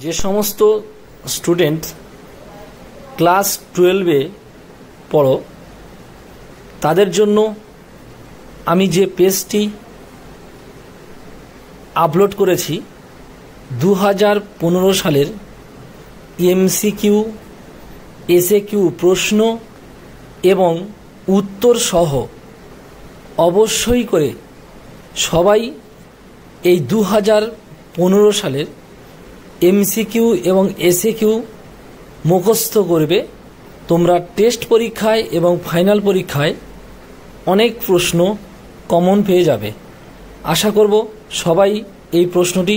যে সমস্ত student class 12-এ পড়ো তাদের জন্য আমি যে পেজটি আপলোড করেছি 2015 সালের এমসিকিউ এসএকিউ প্রশ্ন এবং উত্তর সহ অবশ্যই করে সবাই এই 2015 সালের এমসিকিউ এবং এসএকিউ মুখস্থ করবে। তোমরা টেস্ট পরীক্ষায় এবং ফাইনাল পরীক্ষায় অনেক প্রশ্ন কমন পেয়ে যাবে। আশা করব সবাই এই প্রশ্নটি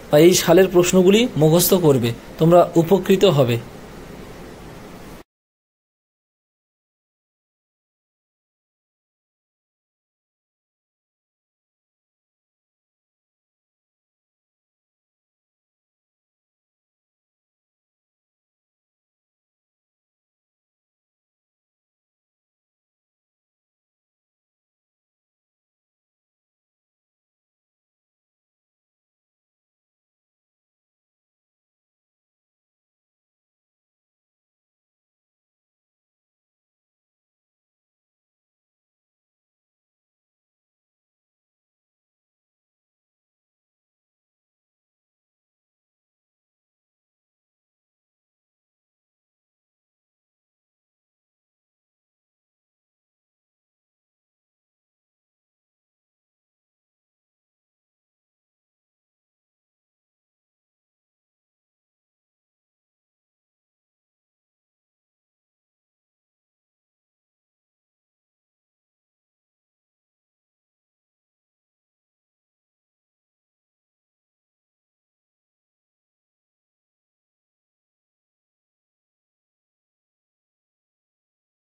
বা এই সালের প্রশ্নগুলি মুখস্থ করবে, তোমরা উপকৃত হবে।